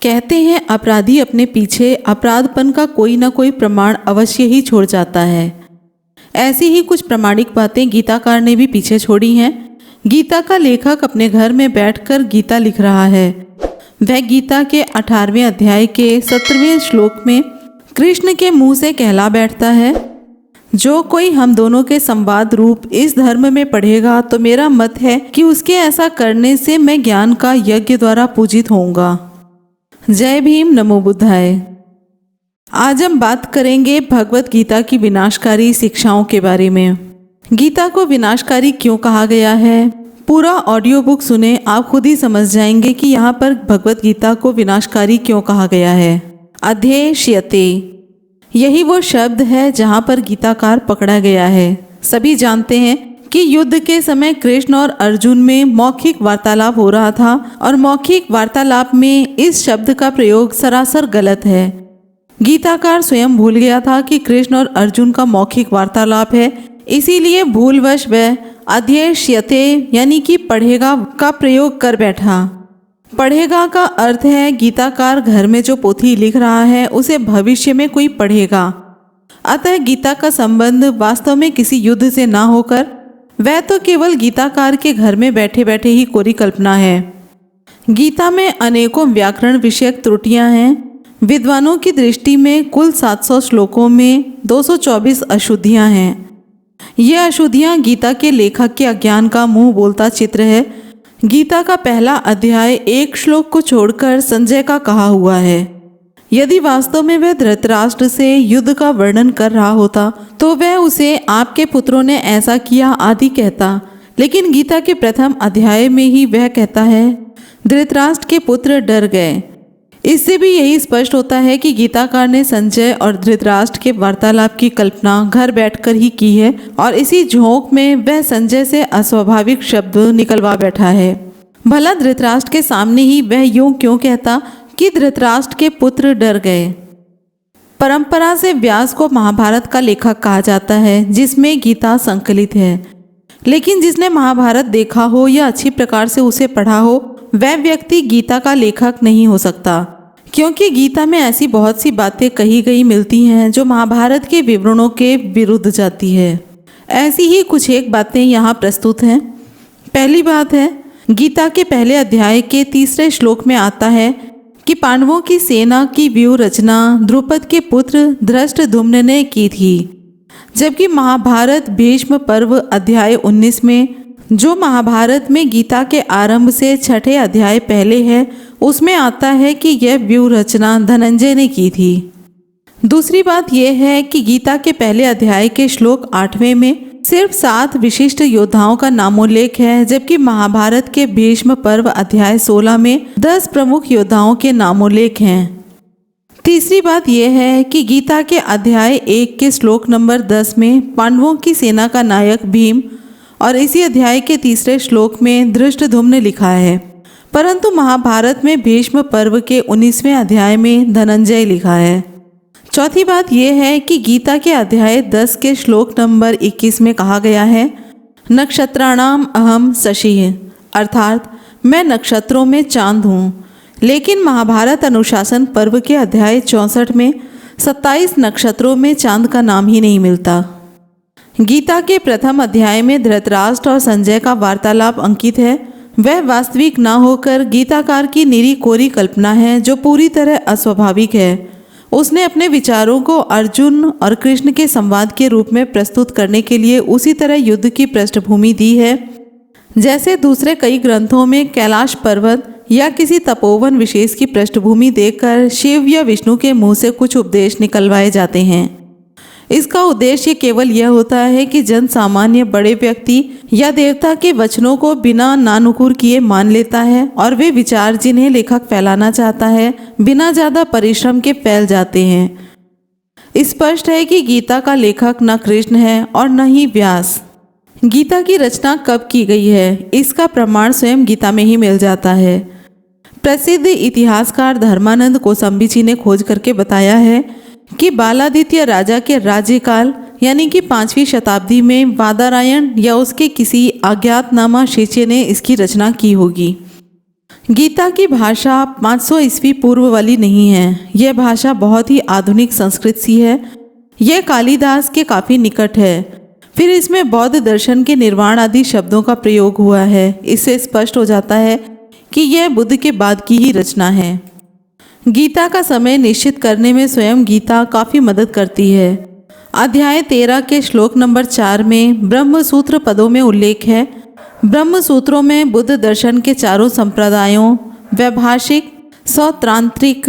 कहते हैं अपराधी अपने पीछे अपराधपन का कोई ना कोई प्रमाण अवश्य ही छोड़ जाता है। ऐसी ही कुछ प्रामाणिक बातें गीताकार ने भी पीछे छोड़ी हैं। गीता का लेखक अपने घर में बैठकर गीता लिख रहा है। वह गीता के 18वें अध्याय के 17वें श्लोक में कृष्ण के मुंह से कहला बैठता है, जो कोई हम दोनों के संवाद रूप इस धर्म में पढ़ेगा तो मेरा मत है कि उसके ऐसा करने से मैं ज्ञान का यज्ञ द्वारा पूजित होऊंगा। जय भीम, नमो बुद्धाय। आज हम बात करेंगे भगवत गीता की विनाशकारी शिक्षाओं के बारे में। गीता को विनाशकारी क्यों कहा गया है, पूरा ऑडियो बुक सुने, आप खुद ही समझ जाएंगे कि यहाँ पर भगवत गीता को विनाशकारी क्यों कहा गया है। अध्येष्यते, यही वो शब्द है जहाँ पर गीताकार पकड़ा गया है। सभी जानते हैं कि युद्ध के समय कृष्ण और अर्जुन में मौखिक वार्तालाप हो रहा था और मौखिक वार्तालाप में इस शब्द का प्रयोग सरासर गलत है। गीताकार स्वयं भूल गया था कि कृष्ण और अर्जुन का मौखिक वार्तालाप है, इसीलिए भूलवश वह अध्येष्यते यानी कि पढ़ेगा का प्रयोग कर बैठा। पढ़ेगा का अर्थ है गीताकार घर में जो पोथी लिख रहा है उसे भविष्य में कोई पढ़ेगा। अतः गीता का संबंध वास्तव में किसी युद्ध से ना होकर वह तो केवल गीताकार के घर में बैठे बैठे ही कोरी कल्पना है। गीता में अनेकों व्याकरण विषयक त्रुटियां हैं। विद्वानों की दृष्टि में कुल 700 श्लोकों में 224 अशुद्धियां हैं। ये अशुद्धियां गीता के लेखक के अज्ञान का मुंह बोलता चित्र है। गीता का पहला अध्याय एक श्लोक को छोड़कर संजय का कहा हुआ है। यदि वास्तव में वह धृतराष्ट्र से युद्ध का वर्णन कर रहा होता तो वह उसे आपके पुत्रों ने ऐसा किया आदि कहता, लेकिन गीता के प्रथम अध्याय में ही वह कहता है धृतराष्ट्र के पुत्र डर गए। इससे भी यही स्पष्ट होता है कि गीताकार ने संजय और धृतराष्ट्र के वार्तालाप की कल्पना घर बैठकर ही की है और इसी झोंक में वह संजय से अस्वाभाविक शब्द निकलवा बैठा है। भला धृतराष्ट्र के सामने ही वह यूं क्यों कहता कि धृतराष्ट्र के पुत्र डर गए। परंपरा से व्यास को महाभारत का लेखक कहा जाता है जिसमें गीता संकलित है, लेकिन जिसने महाभारत देखा हो या अच्छी प्रकार से उसे पढ़ा हो वह व्यक्ति गीता का लेखक नहीं हो सकता, क्योंकि गीता में ऐसी बहुत सी बातें कही गई मिलती हैं जो महाभारत के विवरणों के विरुद्ध जाती है। ऐसी ही कुछ एक बातें यहाँ प्रस्तुत हैं। पहली बात है, गीता के पहले अध्याय के 3 श्लोक में आता है कि पांडवों की सेना की व्यूह रचना द्रुपद के पुत्र धृष्टद्युम्न ने की थी, जबकि महाभारत भीष्म पर्व अध्याय 19 में, जो महाभारत में गीता के आरंभ से 6ठे अध्याय पहले है, उसमें आता है कि यह व्यूह रचना धनंजय ने की थी। दूसरी बात यह है कि गीता के पहले अध्याय के श्लोक 8वें में सिर्फ 7 विशिष्ट योद्धाओं का नामोल्लेख है, जबकि महाभारत के भीष्म पर्व अध्याय 16 में 10 प्रमुख योद्धाओं के नामोल्लेख हैं। तीसरी बात यह है कि गीता के अध्याय 1 के श्लोक नंबर 10 में पांडवों की सेना का नायक भीम और इसी अध्याय के 3 श्लोक में धृष्टद्युम्न लिखा है, परंतु महाभारत में भीष्म पर्व के 19वें अध्याय में धनंजय लिखा है। चौथी बात यह है कि गीता के अध्याय 10 के श्लोक नंबर 21 में कहा गया है नक्षत्राणाम अहम शशिः, अर्थात मैं नक्षत्रों में चांद हूँ, लेकिन महाभारत अनुशासन पर्व के अध्याय 64 में 27 नक्षत्रों में चांद का नाम ही नहीं मिलता। गीता के प्रथम अध्याय में धृतराष्ट्र और संजय का वार्तालाप अंकित है। वह वास्तविक ना होकर गीताकार की निरी कोरी कल्पना है जो पूरी तरह अस्वाभाविक है। उसने अपने विचारों को अर्जुन और कृष्ण के संवाद के रूप में प्रस्तुत करने के लिए उसी तरह युद्ध की पृष्ठभूमि दी है जैसे दूसरे कई ग्रंथों में कैलाश पर्वत या किसी तपोवन विशेष की पृष्ठभूमि देकर शिव या विष्णु के मुंह से कुछ उपदेश निकलवाए जाते हैं। इसका उद्देश्य केवल यह होता है कि जन सामान्य बड़े व्यक्ति या देवता के वचनों को बिना नानुकुर किए मान लेता है और वे विचार जिन्हें लेखक फैलाना चाहता है बिना ज़्यादा परिश्रम के फैल जाते हैं। स्पष्ट है कि गीता का लेखक न कृष्ण है और न ही व्यास। गीता की रचना कब की गई है इसका प्रमाण स्वयं गीता में ही मिल जाता है। प्रसिद्ध इतिहासकार धर्मानंद कोसंबी जी ने खोज करके बताया है कि बालादित्य राजा के राज्यकाल यानी कि 5वीं शताब्दी में वादरायण या उसके किसी अज्ञातनामा शिष्य ने इसकी रचना की होगी। गीता की भाषा 500 ईस्वी पूर्व वाली नहीं है। यह भाषा बहुत ही आधुनिक संस्कृत सी है। यह कालिदास के काफ़ी निकट है। फिर इसमें बौद्ध दर्शन के निर्वाण आदि शब्दों का प्रयोग हुआ है। इससे स्पष्ट हो जाता है कि यह बुद्ध के बाद की ही रचना है। गीता का समय निश्चित करने में स्वयं गीता काफ़ी मदद करती है। अध्याय 13 के श्लोक नंबर 4 में ब्रह्म सूत्र पदों में उल्लेख है। ब्रह्म सूत्रों में बुद्ध दर्शन के चारों संप्रदायों वैभाषिक, सौत्रांत्रिक,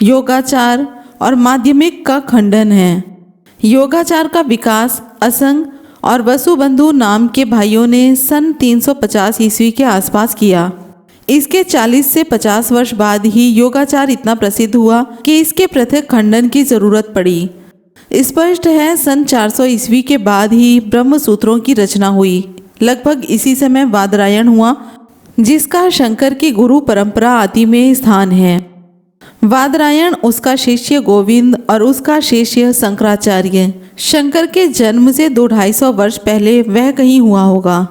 योगाचार और माध्यमिक का खंडन है। योगाचार का विकास असंग और वसुबंधु नाम के भाइयों ने सन 350 ईस्वी के आसपास किया। इसके 40 से 50 वर्ष बाद ही योगाचार इतना प्रसिद्ध हुआ कि इसके पृथक खंडन की जरूरत पड़ी। स्पष्ट है सन 400 ईस्वी के बाद ही ब्रह्म सूत्रों की रचना हुई। लगभग इसी समय वादरायण हुआ, जिसका शंकर की गुरु परंपरा आदि में स्थान है। वादरायण, उसका शिष्य गोविंद और उसका शिष्य शंकराचार्य। शंकर के जन्म से 200-250 वर्ष पहले वह कहीं हुआ होगा।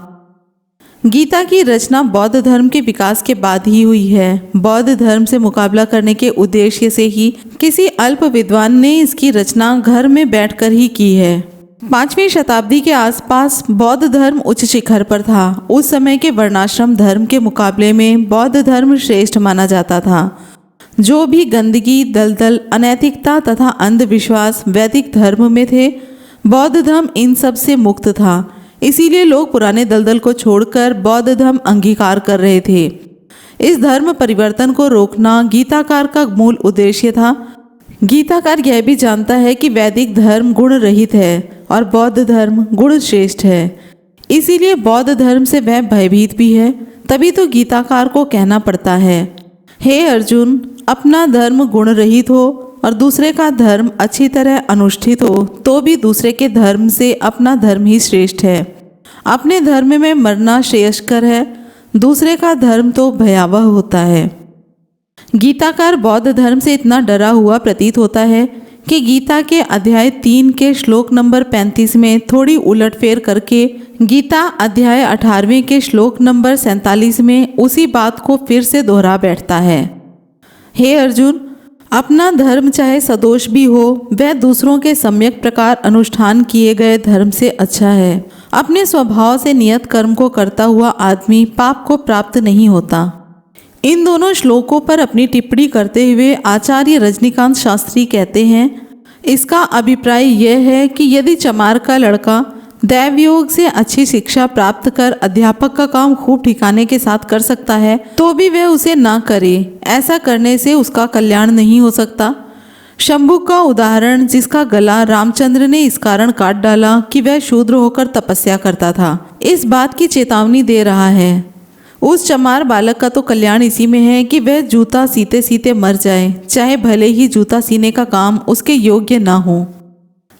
गीता की रचना बौद्ध धर्म के विकास के बाद ही हुई है। बौद्ध धर्म से मुकाबला करने के उद्देश्य से ही किसी अल्प विद्वान ने इसकी रचना घर में बैठकर ही की है। 5वीं शताब्दी के आसपास बौद्ध धर्म उच्च शिखर पर था। उस समय के वर्णाश्रम धर्म के मुकाबले में बौद्ध धर्म श्रेष्ठ माना जाता था। जो भी गंदगी, दलदल, अनैतिकता तथा अंधविश्वास वैदिक धर्म में थे, बौद्ध धर्म इन सब से मुक्त था। इसीलिए लोग पुराने दलदल को छोड़कर बौद्ध धर्म अंगीकार कर रहे थे। इस धर्म परिवर्तन को रोकना गीताकार का मूल उद्देश्य था। गीताकार यह भी जानता है कि वैदिक धर्म गुण रहित है और बौद्ध धर्म गुण श्रेष्ठ है। इसीलिए बौद्ध धर्म से वह भयभीत भी है। तभी तो गीताकार को कहना पड़ता है, हे अर्जुन, अपना धर्म गुण रहित हो और दूसरे का धर्म अच्छी तरह अनुष्ठित हो तो भी दूसरे के धर्म से अपना धर्म ही श्रेष्ठ है। अपने धर्म में मरना श्रेयस्कर है, दूसरे का धर्म तो भयावह होता है। गीताकार बौद्ध धर्म से इतना डरा हुआ प्रतीत होता है कि गीता के अध्याय 3 के श्लोक नंबर 35 में थोड़ी उलटफेर करके गीता अध्याय 18वें के श्लोक नंबर 47 में उसी बात को फिर से दोहरा बैठता है। हे अर्जुन, अपना धर्म चाहे सदोष भी हो, वह दूसरों के सम्यक प्रकार अनुष्ठान किए गए धर्म से अच्छा है। अपने स्वभाव से नियत कर्म को करता हुआ आदमी पाप को प्राप्त नहीं होता। इन दोनों श्लोकों पर अपनी टिप्पणी करते हुए आचार्य रजनीकांत शास्त्री कहते हैं, इसका अभिप्राय यह है कि यदि चमार का लड़का दैवयोग से अच्छी शिक्षा प्राप्त कर अध्यापक का काम खूब ठिकाने के साथ कर सकता है तो भी वह उसे ना करे। ऐसा करने से उसका कल्याण नहीं हो सकता। शंभु का उदाहरण, जिसका गला रामचंद्र ने इस कारण काट डाला कि वह शूद्र होकर तपस्या करता था, इस बात की चेतावनी दे रहा है। उस चमार बालक का तो कल्याण इसी में है कि वह जूता सीते सीते मर जाए, चाहे भले ही जूता सीने का काम उसके योग्य ना हो।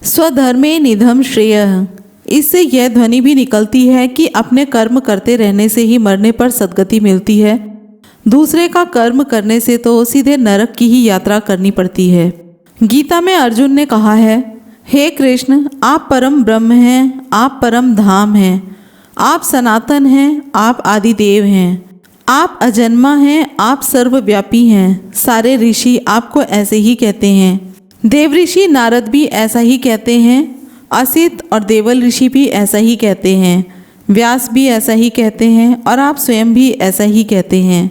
स्वधर्मे निधम श्रेयः, इससे यह ध्वनि भी निकलती है कि अपने कर्म करते रहने से ही मरने पर सद्गति मिलती है। दूसरे का कर्म करने से तो सीधे नरक की ही यात्रा करनी पड़ती है। गीता में अर्जुन ने कहा है, हे कृष्ण, आप परम ब्रह्म हैं, आप परम धाम हैं, आप सनातन हैं, आप आदिदेव हैं, आप अजन्मा हैं, आप सर्वव्यापी हैं। सारे ऋषि आपको ऐसे ही कहते हैं। देव ऋषि नारद भी ऐसा ही कहते हैं। असित और देवल ऋषि भी ऐसा ही कहते हैं। व्यास भी ऐसा ही कहते हैं और आप स्वयं भी ऐसा ही कहते हैं।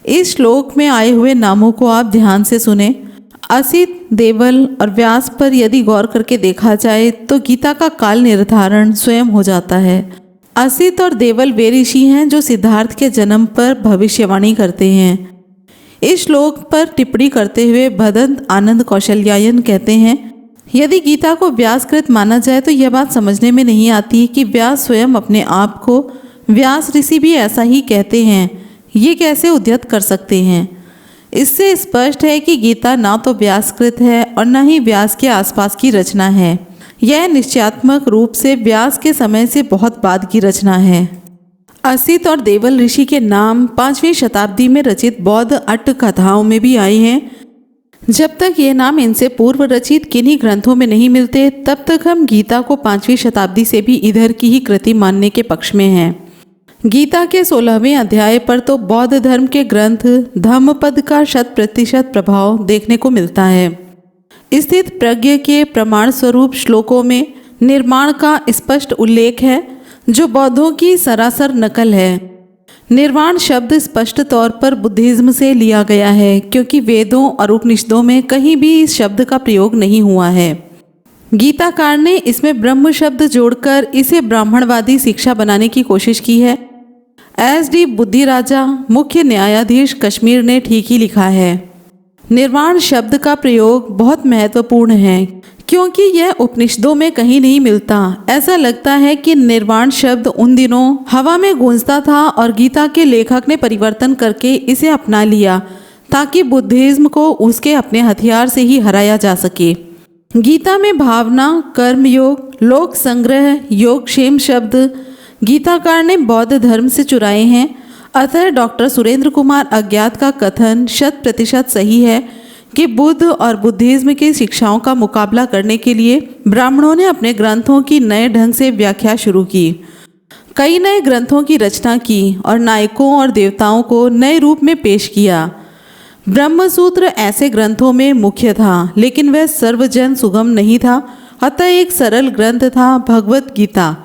इस श्लोक में आए हुए नामों को आप ध्यान से सुने। असित, देवल और व्यास पर यदि गौर करके देखा जाए तो गीता का काल निर्धारण स्वयं हो जाता है। असित और देवल वे ऋषि हैं जो सिद्धार्थ के जन्म पर भविष्यवाणी करते हैं। इस श्लोक पर टिप्पणी करते हुए भदंत आनंद कौशल्यायन कहते हैं, यदि गीता को व्यासकृत माना जाए तो यह बात समझने में नहीं आती कि व्यास स्वयं अपने आप को व्यास ऋषि भी ऐसा ही कहते हैं। ये कैसे उद्यत कर सकते हैं? इससे स्पष्ट है कि गीता ना तो व्यासकृत है और न ही व्यास के आसपास की रचना है। यह निश्चयात्मक रूप से व्यास के समय से बहुत बाद की रचना है। असित और देवल ऋषि के नाम 5वीं शताब्दी में रचित बौद्ध अट्ट कथाओं में भी आए हैं। जब तक ये नाम इनसे पूर्व रचित किन्हीं ग्रंथों में नहीं मिलते, तब तक हम गीता को 5वीं शताब्दी से भी इधर की ही कृति मानने के पक्ष में हैं। गीता के 16वें अध्याय पर तो बौद्ध धर्म के ग्रंथ धम्मपद का 100% प्रभाव देखने को मिलता है। स्थित प्रज्ञ के प्रमाण स्वरूप श्लोकों में निर्वाण का स्पष्ट उल्लेख है, जो बौद्धों की सरासर नकल है। निर्वाण शब्द स्पष्ट तौर पर बुद्धिज्म से लिया गया है, क्योंकि वेदों और उपनिषदों में कहीं भी इस शब्द का प्रयोग नहीं हुआ है। गीताकार ने इसमें ब्रह्म शब्द जोड़कर इसे ब्राह्मणवादी शिक्षा बनाने की कोशिश की है। SD बुद्धिराजा, मुख्य न्यायाधीश कश्मीर ने ठीक ही लिखा है। निर्वाण शब्द का प्रयोग बहुत महत्वपूर्ण है, क्योंकि यह उपनिषदों में कहीं नहीं मिलता। ऐसा लगता है कि निर्वाण शब्द उन दिनों हवा में गूंजता था और गीता के लेखक ने परिवर्तन करके इसे अपना लिया, ताकि बुद्धिज्म को उसके अपने हथियार से ही हराया जा सके। गीता में भावना, कर्मयोग, लोक संग्रह, योगक्षेम शब्द गीताकार ने बौद्ध धर्म से चुराए हैं। अतः डॉक्टर सुरेंद्र कुमार अज्ञात का कथन 100% सही है कि बुद्ध और बुद्धिज्म की शिक्षाओं का मुकाबला करने के लिए ब्राह्मणों ने अपने ग्रंथों की नए ढंग से व्याख्या शुरू की। कई नए ग्रंथों की रचना की और नायकों और देवताओं को नए रूप में पेश किया। ब्रह्मसूत्र ऐसे ग्रंथों में मुख्य था, लेकिन वह सर्वजन सुगम नहीं था। अतः एक सरल ग्रंथ था भगवत गीता,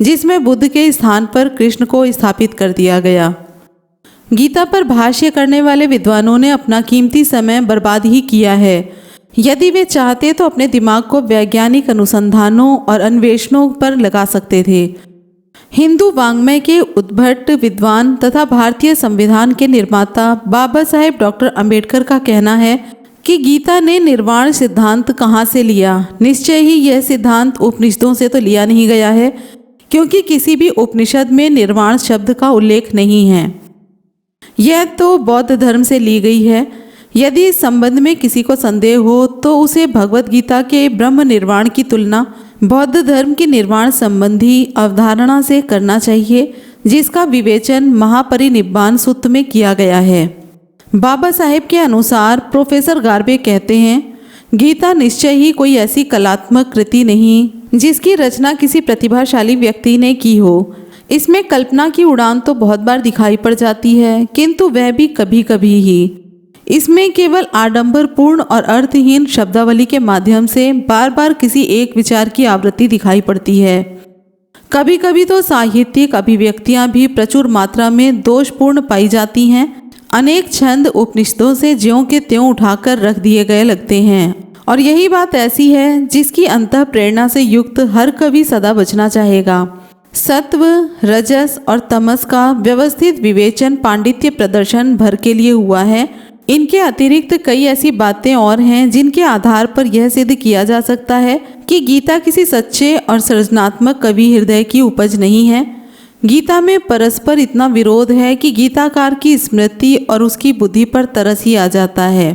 जिसमें बुद्ध के स्थान पर कृष्ण को स्थापित कर दिया गया। गीता पर भाष्य करने वाले विद्वानों ने अपना कीमती समय बर्बाद ही किया है। यदि वे चाहते तो अपने दिमाग को वैज्ञानिक अनुसंधानों और अन्वेषणों पर लगा सकते थे। हिंदू वाङ्मय के उद्भट विद्वान तथा भारतीय संविधान के निर्माता बाबा साहेब डॉक्टर अंबेडकर का कहना है कि गीता ने निर्वाण सिद्धांत कहाँ से लिया। निश्चय ही यह सिद्धांत उपनिषदों से तो लिया नहीं गया है, क्योंकि किसी भी उपनिषद में निर्वाण शब्द का उल्लेख नहीं है। यह तो बौद्ध धर्म से ली गई है। यदि इस संबंध में किसी को संदेह हो तो उसे भगवत गीता के ब्रह्म निर्वाण की तुलना बौद्ध धर्म की निर्वाण संबंधी अवधारणा से करना चाहिए, जिसका विवेचन महापरिनिब्बाण सूत्र में किया गया है। बाबा साहेब के अनुसार प्रोफेसर गार्बे कहते हैं, गीता निश्चय ही कोई ऐसी कलात्मक कृति नहीं जिसकी रचना किसी प्रतिभाशाली व्यक्ति ने की हो। इसमें कल्पना की उड़ान तो बहुत बार दिखाई पड़ जाती है, किंतु वह भी कभी कभी ही। इसमें केवल आडंबरपूर्ण और अर्थहीन शब्दावली के माध्यम से बार बार किसी एक विचार की आवृत्ति दिखाई पड़ती है। कभी कभी तो साहित्यिक अभिव्यक्तियां भी प्रचुर मात्रा में दोषपूर्ण पाई जाती हैं। अनेक छंद उपनिषदों से ज्यों के त्यों उठाकर रख दिए गए लगते हैं, और यही बात ऐसी है जिसकी अंतः प्रेरणा से युक्त हर कवि सदा बचना चाहेगा। सत्व, रजस और तमस का व्यवस्थित विवेचन पांडित्य प्रदर्शन भर के लिए हुआ है। इनके अतिरिक्त कई ऐसी बातें और हैं जिनके आधार पर यह सिद्ध किया जा सकता है कि गीता किसी सच्चे और सृजनात्मक कवि हृदय की उपज नहीं है। गीता में परस्पर इतना विरोध है कि गीताकार की स्मृति और उसकी बुद्धि पर तरस ही आ जाता है।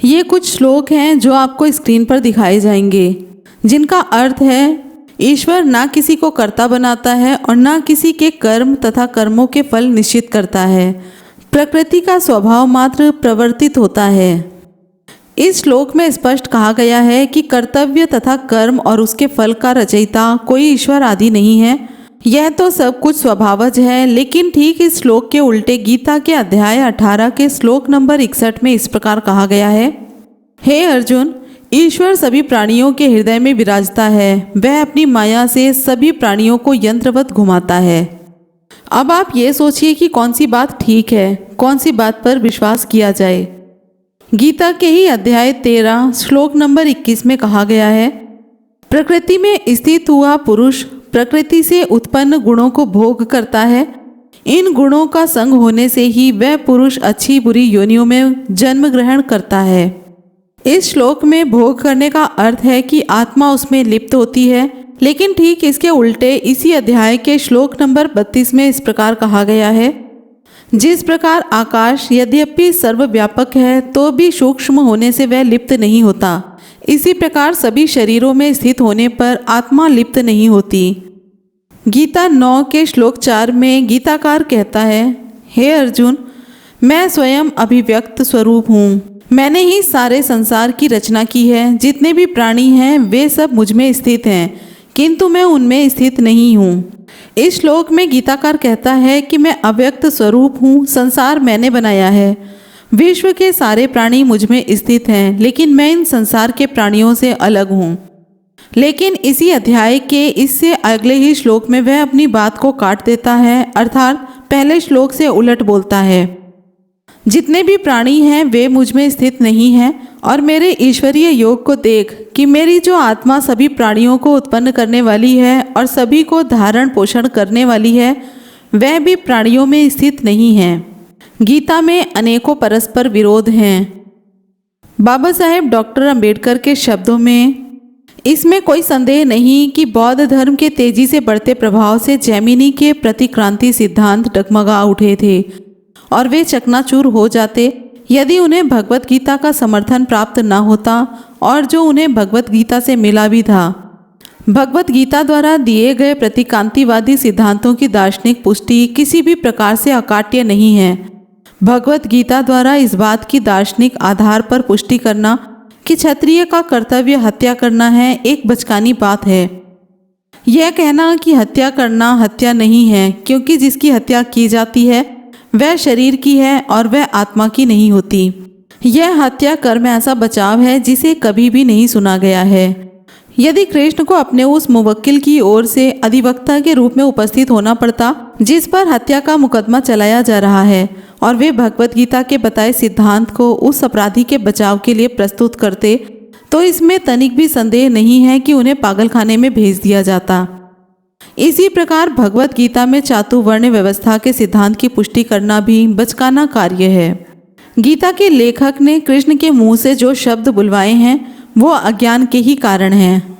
ये कुछ श्लोक हैं जो आपको स्क्रीन पर दिखाए जाएंगे, जिनका अर्थ है, ईश्वर ना किसी को कर्ता बनाता है और ना किसी के कर्म तथा कर्मों के फल निश्चित करता है। प्रकृति का स्वभाव मात्र प्रवर्तित होता है। इस श्लोक में स्पष्ट कहा गया है कि कर्तव्य तथा कर्म और उसके फल का रचयिता कोई ईश्वर आदि नहीं है। यह तो सब कुछ स्वभावज है। लेकिन ठीक इस श्लोक के उल्टे गीता के अध्याय 18 के श्लोक नंबर 61 में इस प्रकार कहा गया है, हे अर्जुन, ईश्वर सभी प्राणियों के हृदय में विराजता है। वह अपनी माया से सभी प्राणियों को यंत्रवत घुमाता है। अब आप ये सोचिए कि कौन सी बात ठीक है, कौन सी बात पर विश्वास किया जाए। गीता के ही अध्याय 13 श्लोक नंबर 21 में कहा गया है, प्रकृति में स्थित हुआ पुरुष प्रकृति से उत्पन्न गुणों को भोग करता है। इन गुणों का संग होने से ही वह पुरुष अच्छी बुरी योनियों में जन्म ग्रहण करता है। इस श्लोक में भोग करने का अर्थ है कि आत्मा उसमें लिप्त होती है। लेकिन ठीक इसके उल्टे इसी अध्याय के श्लोक नंबर 32 में इस प्रकार कहा गया है, जिस प्रकार आकाश यद्यपि सर्वव्यापक है तो भी सूक्ष्म होने से वह लिप्त नहीं होता, इसी प्रकार सभी शरीरों में स्थित होने पर आत्मा लिप्त नहीं होती। गीता 9 के श्लोक 4 में गीताकार कहता है, हे अर्जुन, मैं स्वयं अभिव्यक्त स्वरूप हूँ। मैंने ही सारे संसार की रचना की है। जितने भी प्राणी हैं वे सब मुझ में स्थित हैं। किंतु मैं उनमें स्थित नहीं हूँ। इस श्लोक में गीताकार कहता है कि मैं अव्यक्त स्वरूप हूँ, संसार मैंने बनाया है, विश्व के सारे प्राणी मुझ में स्थित हैं, लेकिन मैं इन संसार के प्राणियों से अलग हूँ। लेकिन इसी अध्याय के इससे अगले ही श्लोक में वह अपनी बात को काट देता है, अर्थात पहले श्लोक से उलट बोलता है। जितने भी प्राणी हैं वे मुझ में स्थित नहीं हैं, और मेरे ईश्वरीय योग को देख कि मेरी जो आत्मा सभी प्राणियों को उत्पन्न करने वाली है और सभी को धारण पोषण करने वाली है, वह भी प्राणियों में स्थित नहीं है। गीता में अनेकों परस्पर विरोध हैं। बाबा साहेब डॉक्टर अंबेडकर के शब्दों में, इसमें कोई संदेह नहीं कि बौद्ध धर्म के तेजी से बढ़ते प्रभाव से जैमिनी के प्रतिक्रांति सिद्धांत डगमगा उठे थे और वे चकनाचूर हो जाते यदि उन्हें भगवत गीता का समर्थन प्राप्त न होता, और जो उन्हें भगवत गीता से मिला भी था। भगवत गीता द्वारा दिए गए प्रतिक्रांतिवादी सिद्धांतों की दार्शनिक पुष्टि किसी भी प्रकार से अकाट्य नहीं है। भगवत गीता द्वारा इस बात की दार्शनिक आधार पर पुष्टि करना कि क्षत्रिय का कर्तव्य हत्या करना है, एक बचकानी बात है। यह कहना कि हत्या करना हत्या नहीं है, क्योंकि जिसकी हत्या की जाती है वह शरीर की है और वह आत्मा की नहीं होती। यह हत्या कर्म ऐसा बचाव है जिसे कभी भी नहीं सुना गया है। यदि कृष्ण को अपने उस मुवक्किल की ओर से अधिवक्ता के रूप में उपस्थित होना पड़ता जिस पर हत्या का मुकदमा चलाया जा रहा है, और वे भगवत गीता के बताए सिद्धांत को उस अपराधी के बचाव के लिए प्रस्तुत करते, तो इसमें तनिक भी संदेह नहीं है कि उन्हें पागलखाने में भेज दिया जाता। इसी प्रकार भगवत गीता में चातुवर्ण व्यवस्था के सिद्धांत की पुष्टि करना भी बचकाना कार्य है। गीता के लेखक ने कृष्ण के मुंह से जो शब्द बुलवाए हैं वो अज्ञान के ही कारण हैं।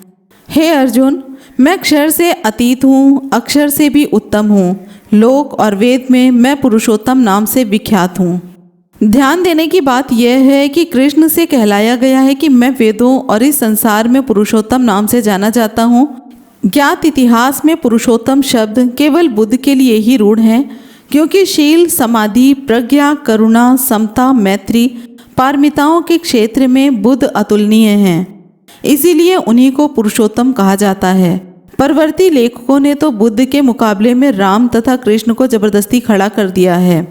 हे अर्जुन, मैं क्षर से अतीत हूँ, अक्षर से भी उत्तम हूँ। लोक और वेद में मैं पुरुषोत्तम नाम से विख्यात हूँ। ध्यान देने की बात यह है कि कृष्ण से कहलाया गया है कि मैं वेदों और इस संसार में पुरुषोत्तम नाम से जाना जाता हूँ। ज्ञात इतिहास में पुरुषोत्तम शब्द केवल बुद्ध के लिए ही रूढ़ है, क्योंकि शील, समाधि, प्रज्ञा, करुणा, समता, मैत्री, पारमिताओं के क्षेत्र में बुद्ध अतुलनीय हैं। इसीलिए उन्हीं को पुरुषोत्तम कहा जाता है। परवर्ती लेखकों ने तो बुद्ध के मुकाबले में राम तथा कृष्ण को जबरदस्ती खड़ा कर दिया है।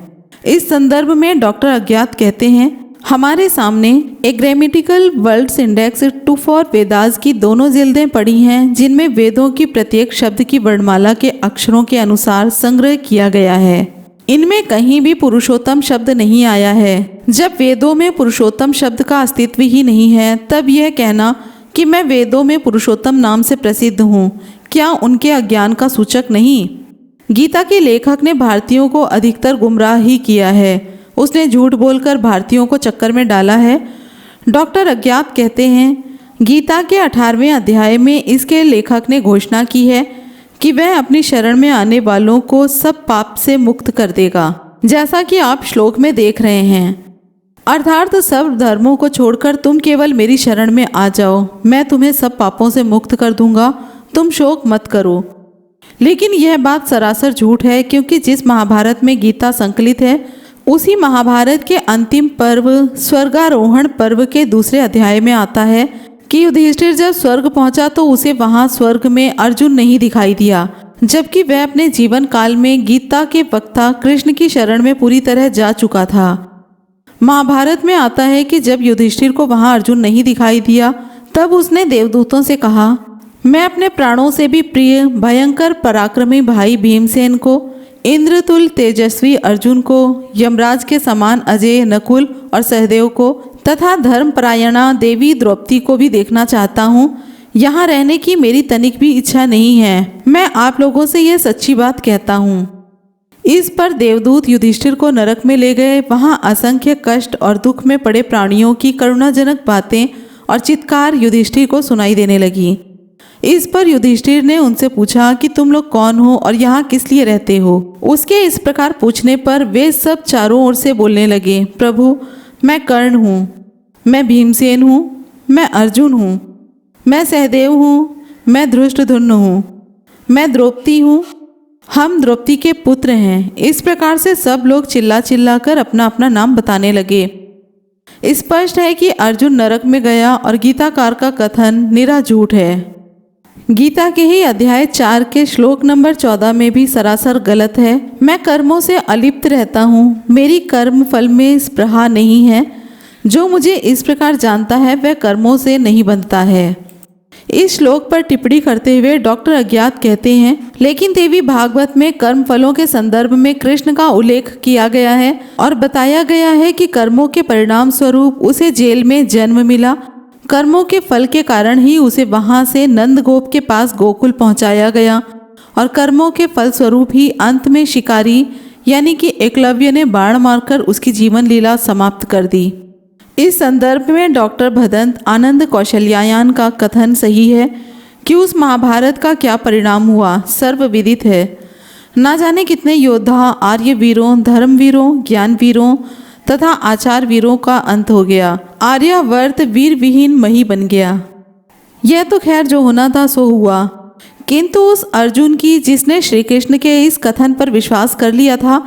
इस संदर्भ में डॉक्टर अज्ञात कहते हैं, हमारे सामने एक grammatical words index to for Vedas की दोनों जिल्दें पड़ी हैं, जिनमें वेदों की प्रत्येक शब्द की वर्णमाला के अक्षरों के अनुसार संग्रह किया गया है। इनमें कहीं भी पुरुषोत्तम शब्द नहीं आया है। जब वेदों में पुरुषोत्तम शब्द का अस्तित्व ही नहीं है, तब यह कहना कि मैं वेदों में पुरुषोत्तम नाम से प्रसिद्ध हूँ, क्या उनके अज्ञान का सूचक नहीं? गीता के लेखक ने भारतीयों को अधिकतर गुमराह ही किया है। उसने झूठ बोलकर भारतीयों को चक्कर में डाला है। डॉक्टर अज्ञात कहते हैं, गीता के 18वें अध्याय में इसके लेखक ने घोषणा की है कि वह अपनी शरण में आने वालों को सब पाप से मुक्त कर देगा, जैसा कि आप श्लोक में देख रहे हैं। अर्थात सब धर्मों को छोड़कर तुम केवल मेरी शरण में आ जाओ, मैं तुम्हें सब पापों से मुक्त कर दूंगा, तुम शोक मत करो। लेकिन यह बात सरासर झूठ है, क्योंकि जिस महाभारत में गीता संकलित है उसी महाभारत के अंतिम पर्व स्वर्गारोहण पर्व के दूसरे अध्याय में आता है कि युधिष्ठिर जब स्वर्ग पहुंचा तो उसे वहां स्वर्ग में अर्जुन नहीं दिखाई दिया, जबकि वह अपने जीवन काल में गीता के वक्ता कृष्ण की शरण में पूरी तरह जा चुका था। महाभारत में आता है कि जब युधिष्ठिर को वहां अर्जुन नहीं दिखाई दिया, तब उसने देवदूतों से कहा, मैं अपने प्राणों से भी प्रिय भयंकर पराक्रमी भाई भीमसेन को, इंद्रतुल तेजस्वी अर्जुन को, यमराज के समान अजय नकुल और सहदेव को तथा धर्मपरायणा देवी द्रौपदी को भी देखना चाहता हूँ। यहाँ रहने की मेरी तनिक भी इच्छा नहीं है। मैं आप लोगों से यह सच्ची बात कहता हूँ। इस पर देवदूत युधिष्ठिर को नरक में ले गए। वहाँ असंख्य कष्ट और दुख में पड़े प्राणियों की करुणाजनक बातें और चित्कार युधिष्ठिर को सुनाई देने लगी। इस पर युधिष्ठिर ने उनसे पूछा कि तुम लोग कौन हो और यहाँ किस लिए रहते हो? उसके इस प्रकार पूछने पर वे सब चारों ओर से बोलने लगे, प्रभु, मैं कर्ण हूँ, मैं भीमसेन हूँ, मैं अर्जुन हूँ, मैं सहदेव हूँ, मैं धृष्टद्युम्न हूँ, मैं द्रौपदी हूँ, हम द्रौपदी के पुत्र हैं। इस प्रकार से सब लोग चिल्ला चिल्ला कर अपना अपना नाम बताने लगे। स्पष्ट है कि अर्जुन नरक में गया और गीताकार का कथन निरा झूठ है। गीता के ही अध्याय 4 के श्लोक नंबर 14 में भी सरासर गलत है। मैं कर्मों से अलिप्त रहता हूँ, मेरी कर्म फल में स्पृहा नहीं है। जो मुझे इस प्रकार जानता है वह कर्मों से नहीं बंधता है। इस श्लोक पर टिप्पणी करते हुए डॉक्टर अज्ञात कहते हैं, लेकिन देवी भागवत में कर्म फलों के संदर्भ में कृष्ण का उल्लेख किया गया है और बताया गया है कि कर्मों के परिणाम स्वरूप उसे जेल में जन्म मिला। कर्मों के फल के कारण ही उसे वहां से नंदगोप के पास गोकुल पहुंचाया गया और कर्मों के फल स्वरूप ही अंत में शिकारी यानी कि एकलव्य ने बाण मारकर उसकी जीवन लीला समाप्त कर दी। इस संदर्भ में डॉक्टर भदंत आनंद कौशल्यायन का कथन सही है कि उस महाभारत का क्या परिणाम हुआ सर्वविदित है। ना जाने कितने योद्धा, आर्य वीरों, धर्मवीरों, ज्ञानवीरों तथा आचार वीरों का अंत हो गया। आर्यावर्त वीर विहीन मही बन गया। यह तो खैर जो होना था सो हुआ, किंतु उस अर्जुन की जिसने श्री कृष्ण के इस कथन पर विश्वास कर लिया था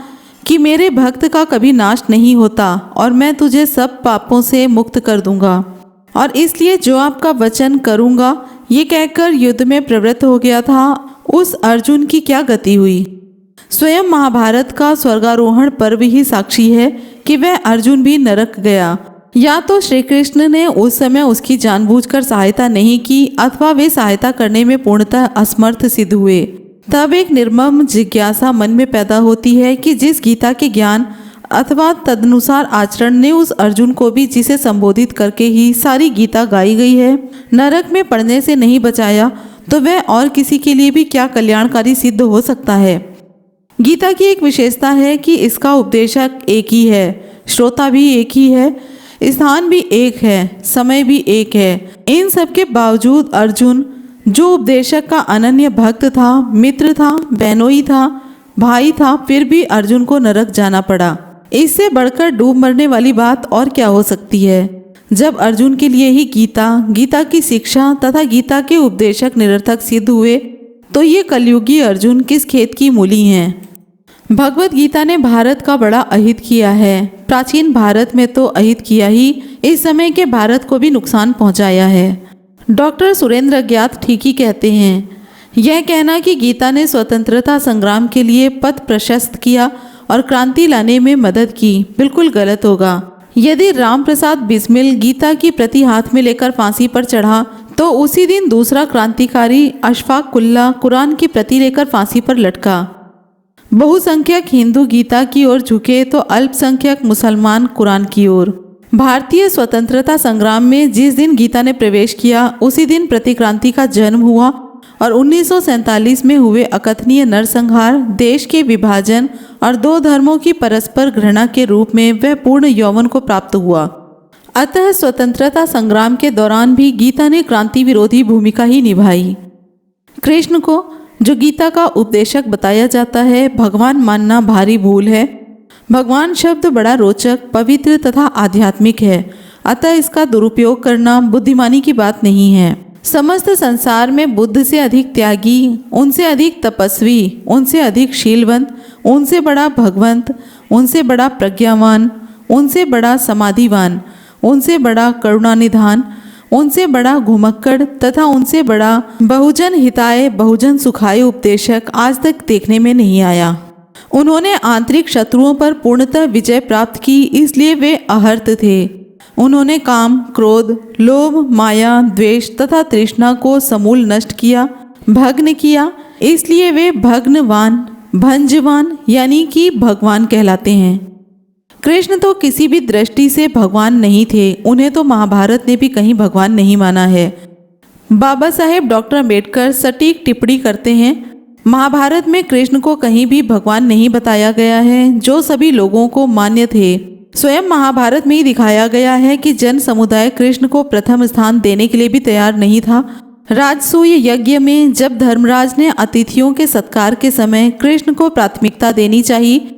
कि मेरे भक्त का कभी नाश नहीं होता और मैं तुझे सब पापों से मुक्त कर दूंगा और इसलिए जो आपका वचन करूंगा, ये कहकर युद्ध में प्रवृत्त हो गया था, उस अर्जुन की क्या गति हुई। स्वयं महाभारत का स्वर्गारोहण पर्व ही साक्षी है कि वह अर्जुन भी नरक गया। या तो श्री कृष्ण ने उस समय उसकी जानबूझकर सहायता नहीं की अथवा वे सहायता करने में पूर्णतः असमर्थ सिद्ध हुए। तब एक निर्मम जिज्ञासा मन में पैदा होती है कि जिस गीता के ज्ञान अथवा तदनुसार आचरण ने उस अर्जुन को भी जिसे संबोधित करके ही सारी गीता गाई गई है नरक में पड़ने से नहीं बचाया, तो वह और किसी के लिए भी क्या कल्याणकारी सिद्ध हो सकता है। गीता की एक विशेषता है कि इसका उपदेशक एक ही है, श्रोता भी एक ही है, स्थान भी एक है, समय भी एक है। इन सब के बावजूद अर्जुन जो उपदेशक का अनन्य भक्त था, मित्र था, बहनोई था, भाई था, फिर भी अर्जुन को नरक जाना पड़ा। इससे बढ़कर डूब मरने वाली बात और क्या हो सकती है। जब अर्जुन के लिए ही गीता की शिक्षा तथा गीता के उपदेशक निरर्थक सिद्ध हुए, तो ये कलयुगी अर्जुन किस खेत की मूली हैं। भगवत गीता ने भारत का बड़ा अहित किया है। प्राचीन भारत में तो अहित किया ही, इस समय के भारत को भी नुकसान पहुंचाया है। डॉक्टर सुरेंद्र अज्ञात ठीक ही कहते हैं। यह कहना कि गीता ने स्वतंत्रता संग्राम के लिए पथ प्रशस्त किया और क्रांति लाने में मदद की, बिल्कुल गलत होगा। यदि राम प्रसाद बिस्मिल गीता की प्रति हाथ में लेकर फांसी पर चढ़ा, तो उसी दिन दूसरा क्रांतिकारी अशफाक उल्लाह कुरान की प्रति लेकर फांसी पर लटका। बहुसंख्यक हिंदू गीता की ओर झुके तो अल्पसंख्यक मुसलमान कुरान की ओर। भारतीय स्वतंत्रता संग्राम में जिस दिन गीता ने प्रवेश किया, उसी दिन प्रतिक्रांति का जन्म हुआ और 1947 में हुए अकथनीय नरसंहार, देश के विभाजन और दो धर्मों की परस्पर घृणा के रूप में वह पूर्ण यौवन को प्राप्त हुआ। अतः स्वतंत्रता संग्राम के दौरान भी गीता ने क्रांति विरोधी भूमिका ही निभाई। कृष्ण को जो गीता का उपदेशक बताया जाता है, भगवान मानना भारी भूल है। भगवान शब्द बड़ा रोचक, पवित्र तथा आध्यात्मिक है, अतः इसका दुरुपयोग करना बुद्धिमानी की बात नहीं है। समस्त संसार में बुद्ध से अधिक त्यागी, उनसे अधिक तपस्वी, उनसे अधिक शीलवंत, उनसे बड़ा भगवंत, उनसे बड़ा प्रज्ञावान, उनसे बड़ा समाधिवान, उनसे बड़ा करुणानिधान, उनसे बड़ा घुमक्कड़ तथा उनसे बड़ा बहुजन हिताय बहुजन सुखाय उपदेशक आज तक देखने में नहीं आया। उन्होंने आंतरिक शत्रुओं पर पूर्णतः विजय प्राप्त की, इसलिए वे अहर्त थे। उन्होंने काम, क्रोध, लोभ, माया, द्वेष तथा तृष्णा को समूल नष्ट किया, भग्न किया, इसलिए वे भग्नवान, भंजवान यानी कि भगवान कहलाते हैं। कृष्ण तो किसी भी दृष्टि से भगवान नहीं थे, उन्हें तो महाभारत ने भी कहीं भगवान नहीं माना है। बाबा साहेब डॉक्टर अम्बेडकर सटीक टिप्पणी करते हैं, महाभारत में कृष्ण को कहीं भी भगवान नहीं बताया गया है जो सभी लोगों को मान्य थे। स्वयं महाभारत में ही दिखाया गया है कि जन समुदाय कृष्ण को प्रथम स्थान देने के लिए भी तैयार नहीं था। राजसूय यज्ञ में जब धर्मराज ने अतिथियों के सत्कार के समय कृष्ण को प्राथमिकता देनी चाहिए,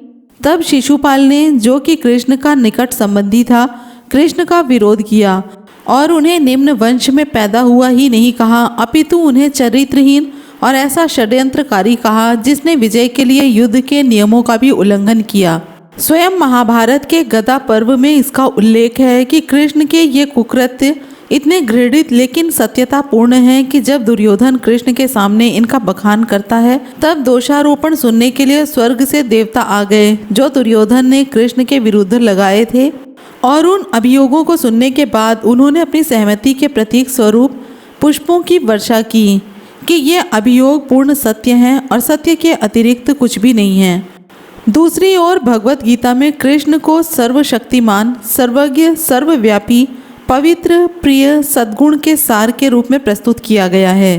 तब शिशुपाल ने, जो कि कृष्ण का निकट संबंधी था, कृष्ण का विरोध किया और उन्हें निम्न वंश में पैदा हुआ ही नहीं कहा, अपितु उन्हें चरित्रहीन और ऐसा षड्यंत्रकारी कहा जिसने विजय के लिए युद्ध के नियमों का भी उल्लंघन किया। स्वयं महाभारत के गदा पर्व में इसका उल्लेख है कि कृष्ण के ये कुकृत्य इतने घृणित लेकिन सत्यतापूर्ण हैं कि जब दुर्योधन कृष्ण के सामने इनका बखान करता है तब दोषारोपण सुनने के लिए स्वर्ग से देवता आ गए जो दुर्योधन ने कृष्ण के विरुद्ध लगाए थे, और उन अभियोगों को सुनने के बाद उन्होंने अपनी सहमति के प्रतीक स्वरूप पुष्पों की वर्षा की कि ये अभियोग पूर्ण सत्य हैं और सत्य के अतिरिक्त कुछ भी नहीं है। दूसरी ओर भगवत गीता में कृष्ण को सर्वशक्तिमान, सर्वज्ञ, सर्वव्यापी, पवित्र, प्रिय, सद्गुण के सार के रूप में प्रस्तुत किया गया है।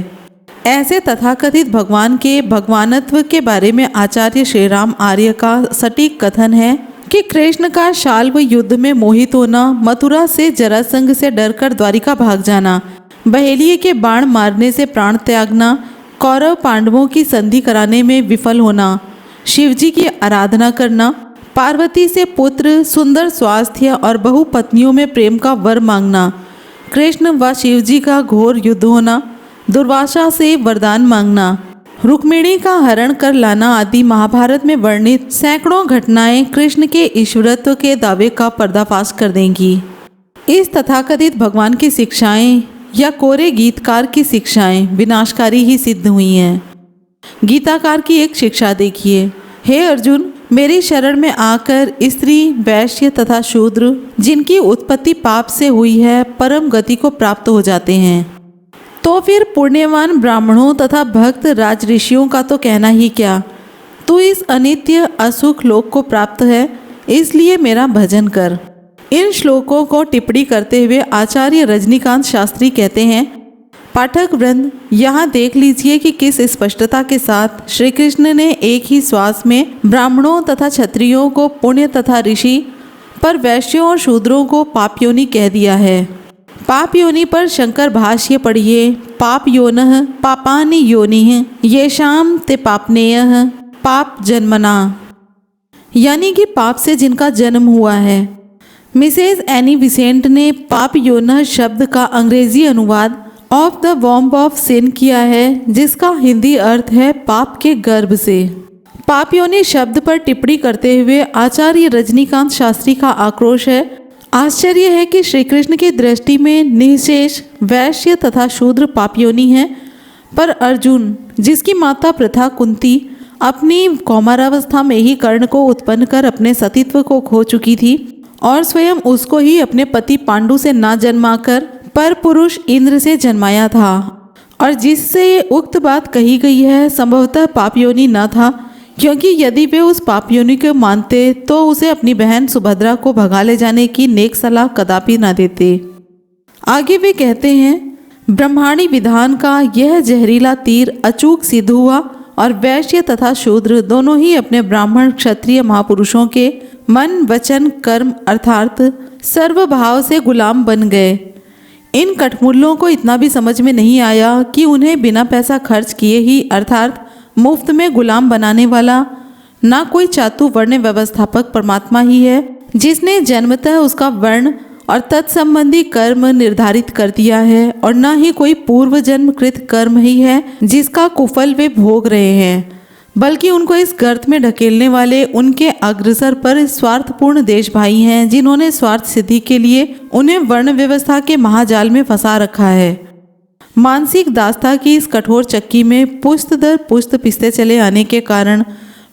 ऐसे तथाकथित भगवान के भगवानत्व के बारे में आचार्य श्री राम आर्य का सटीक कथन है कि कृष्ण का शाल्व युद्ध में मोहित होना, मथुरा से जरासंध से डरकर द्वारिका भाग जाना, बहेलिये के बाण मारने से प्राण त्यागना, कौरव पांडवों की संधि कराने में विफल होना, शिवजी की आराधना करना, पार्वती से पुत्र, सुंदर स्वास्थ्य और बहु पत्नियों में प्रेम का वर मांगना, कृष्ण व शिवजी का घोर युद्ध होना, दुर्वासा से वरदान मांगना, रुक्मिणी का हरण कर लाना आदि महाभारत में वर्णित सैकड़ों घटनाएं कृष्ण के ईश्वरत्व के दावे का पर्दाफाश कर देंगी। इस तथाकथित भगवान की शिक्षाएं या कोरे गीतकार की शिक्षाएं विनाशकारी ही सिद्ध हुई हैं। गीताकार की एक शिक्षा देखिए, हे अर्जुन, मेरी शरण में आकर स्त्री, वैश्य तथा शूद्र जिनकी उत्पत्ति पाप से हुई है परम गति को प्राप्त हो जाते हैं। तो फिर पुण्यवान ब्राह्मणों तथा भक्त राज ऋषियों का तो कहना ही क्या। तू इस अनित्य असुख लोक को प्राप्त है, इसलिए मेरा भजन कर। इन श्लोकों को टिप्पणी करते हुए आचार्य रजनीकांत शास्त्री कहते हैं, पाठक वृंद, यहाँ देख लीजिए कि किस स्पष्टता के साथ श्री कृष्ण ने एक ही श्वास में ब्राह्मणों तथा क्षत्रियों को पुण्य तथा ऋषि पर वैश्यों और शूद्रों को पाप योनि कह दिया है। पाप योनि पर शंकर भाष्य पढ़िए, पाप योनः पापानि योनिः येषां ते पापनेयः पाप जन्मना, यानी कि पाप से जिनका जन्म हुआ है। मिसेज एनी विसेंट ने पाप योनः शब्द का अंग्रेजी अनुवाद of the womb of sin किया है, जिसका हिंदी अर्थ है पाप के गर्भ से। पाप योनि शब्द पर टिप्पणी करते हुए आचार्य रजनीकांत शास्त्री का आक्रोश है, आश्चर्य है कि श्री कृष्ण की दृष्टि में निःशेष वैश्य तथा शूद्र पाप योनि हैं, पर अर्जुन, जिसकी माता प्रथा कुंती अपनी कौमारावस्था में ही कर्ण को उत्पन्न कर अपने सतीत्व को खो चुकी थी और स्वयं उसको ही अपने पति पांडु से ना जन्माकर पर पुरुष इंद्र से जन्माया था, और जिससे उक्त बात कही गई है संभवतः पाप योनि न था, क्योंकि यदि वे उस पाप योनि को मानते तो उसे अपनी बहन सुभद्रा को भगा ले जाने की नेक सलाह कदापि न देते। आगे वे कहते हैं, ब्रह्माणी विधान का यह जहरीला तीर अचूक सिद्ध हुआ और वैश्य तथा शूद्र दोनों ही अपने ब्राह्मण क्षत्रिय महापुरुषों के मन, वचन, कर्म अर्थात सर्वभाव से गुलाम बन गए। इन कठमुल्लों को इतना भी समझ में नहीं आया कि उन्हें बिना पैसा खर्च किए ही अर्थात मुफ्त में गुलाम बनाने वाला ना कोई चातु वर्ण व्यवस्थापक परमात्मा ही है, जिसने जन्मतः उसका वर्ण और तत्संबंधी कर्म निर्धारित कर दिया है, और न ही कोई पूर्व जन्म कृत कर्म ही है जिसका कुफल वे भोग रहे हैं, बल्कि उनको इस गर्त में ढकेलने वाले उनके अग्रसर पर स्वार्थपूर्ण देश भाई हैं, जिन्होंने स्वार्थ सिद्धि के लिए उन्हें वर्ण व्यवस्था के महाजाल में फंसा रखा है। मानसिक दास्ता की इस कठोर चक्की में पुष्ट दर पुष्ट पिसते चले आने के कारण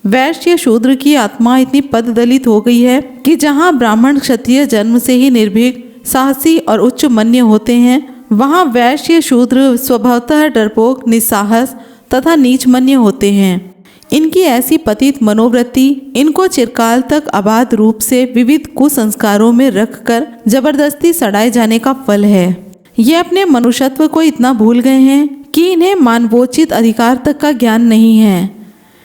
वैश्य शूद्र की आत्मा इतनी पददलित हो गई है कि जहाँ ब्राह्मण क्षत्रिय जन्म से ही निर्भीक, साहसी और उच्च मन्य होते हैं, वहाँ वैश्य शूद्र स्वभावतः डरपोक, निस्साहस तथा नीच मन्य होते हैं। इनकी ऐसी पतित मनोवृत्ति इनको चिरकाल तक अबाध रूप से विविध कुसंस्कारों में रखकर जबरदस्ती सड़ाए जाने का फल है। ये अपने मनुष्यत्व को इतना भूल गए हैं कि इन्हें मानवोचित अधिकार तक का ज्ञान नहीं है।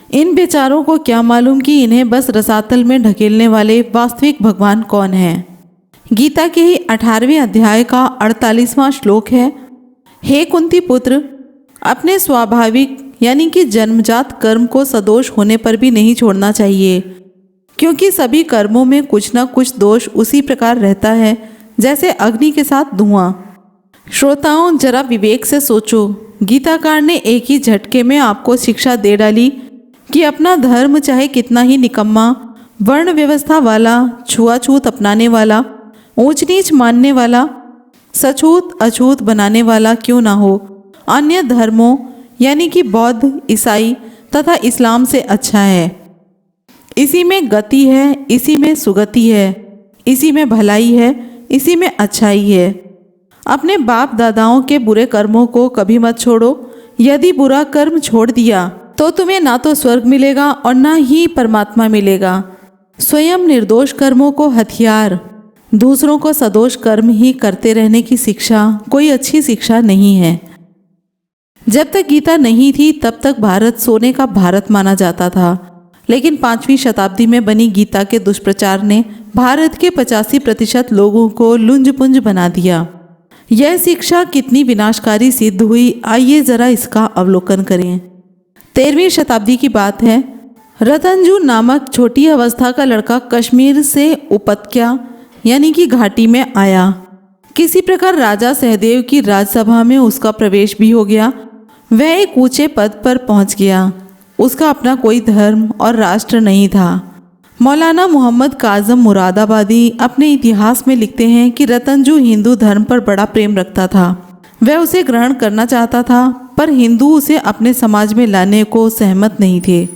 इन बेचारों को क्या मालूम कि इन्हें बस रसातल में ढकेलने वाले वास्तविक भगवान कौन है। गीता के ही 18वें अध्याय का 48वां श्लोक है, हे कुंती पुत्र, अपने स्वाभाविक यानी कि जन्मजात कर्म को सदोष होने पर भी नहीं छोड़ना चाहिए, क्योंकि सभी कर्मों में कुछ न कुछ दोष उसी प्रकार रहता है जैसे अग्नि के साथ धुआं। श्रोताओं, जरा विवेक से सोचो, गीताकार ने एक ही झटके में आपको शिक्षा दे डाली कि अपना धर्म चाहे कितना ही निकम्मा, वर्ण व्यवस्था वाला, छुआछूत अपनाने वाला, ऊंच नीच मानने वाला, सछूत अछूत बनाने वाला क्यों ना हो, अन्य धर्मों यानी कि बौद्ध, ईसाई तथा इस्लाम से अच्छा है। इसी में गति है, इसी में सुगति है, इसी में भलाई है, इसी में अच्छाई है। अपने बाप दादाओं के बुरे कर्मों को कभी मत छोड़ो। यदि बुरा कर्म छोड़ दिया तो तुम्हें ना तो स्वर्ग मिलेगा और ना ही परमात्मा मिलेगा। स्वयं निर्दोष कर्मों को हथियार, दूसरों को सदोष कर्म ही करते रहने की शिक्षा कोई अच्छी शिक्षा नहीं है। जब तक गीता नहीं थी तब तक भारत सोने का भारत माना जाता था, लेकिन 5वीं शताब्दी में बनी गीता के दुष्प्रचार ने भारत के 85% लोगों को लुंज पुंज बना दिया। यह शिक्षा कितनी विनाशकारी सिद्ध हुई, आइए जरा इसका अवलोकन करें। 13वीं शताब्दी की बात है। रतनजू नामक छोटी अवस्था का लड़का कश्मीर से उपत्यका यानी कि घाटी में आया। किसी प्रकार राजा सहदेव की राजसभा में उसका प्रवेश भी हो गया। वह एक ऊंचे पद पर पहुंच गया। उसका अपना कोई धर्म और राष्ट्र नहीं था। मौलाना मोहम्मद काजम मुरादाबादी अपने इतिहास में लिखते हैं कि रतनजू हिंदू धर्म पर बड़ा प्रेम रखता था। वह उसे ग्रहण करना चाहता था, पर हिंदू उसे अपने समाज में लाने को सहमत नहीं थे।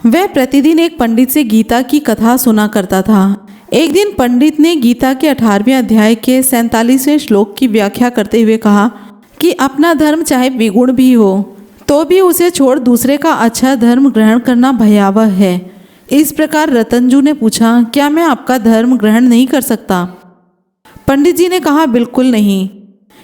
वह प्रतिदिन एक पंडित से गीता की कथा सुना करता था। एक दिन पंडित ने गीता के 18वें अध्याय के 47वें श्लोक की व्याख्या करते हुए कहा कि अपना धर्म चाहे विगुण भी हो तो भी उसे छोड़ दूसरे का अच्छा धर्म ग्रहण करना भयावह है। इस प्रकार रतनजू ने पूछा, क्या मैं आपका धर्म ग्रहण नहीं कर सकता? पंडित जी ने कहा, बिल्कुल नहीं।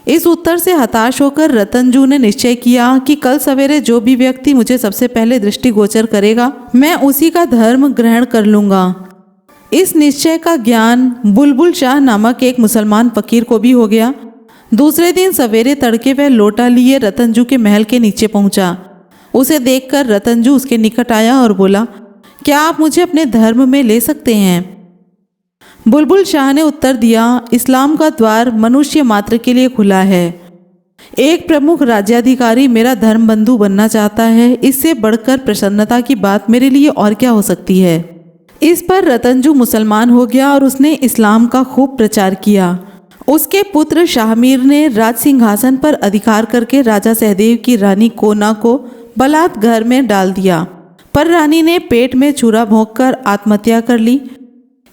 इस उत्तर से हताश होकर रतनजू ने निश्चय किया कि कल सवेरे जो भी व्यक्ति मुझे सबसे पहले दृष्टिगोचर करेगा मैं उसी का धर्म ग्रहण कर लूँगा। इस निश्चय का ज्ञान बुलबुल शाह नामक एक मुसलमान फकीर को भी हो गया। दूसरे दिन सवेरे तड़के वह लोटा लिए रतनजू के महल के नीचे पहुंचा। उसे देखकर रतनजू उसके निकट आया और बोला, क्या आप मुझे अपने धर्म में ले सकते हैं? बुलबुल शाह ने उत्तर दिया, इस्लाम का द्वार मनुष्य मात्र के लिए खुला है। एक प्रमुख राज्याधिकारी मेरा धर्म बंधु बनना चाहता है, इससे बढ़कर प्रसन्नता की बात मेरे लिए और क्या हो सकती है। इस पर रतनजू मुसलमान हो गया और उसने इस्लाम का खूब प्रचार किया। उसके पुत्र शाहमीर ने राज सिंहासन पर अधिकार करके राजा सहदेव की रानी कोना को बलात् घर में डाल दिया, पर रानी ने पेट में छुरा भोंककर आत्महत्या कर ली।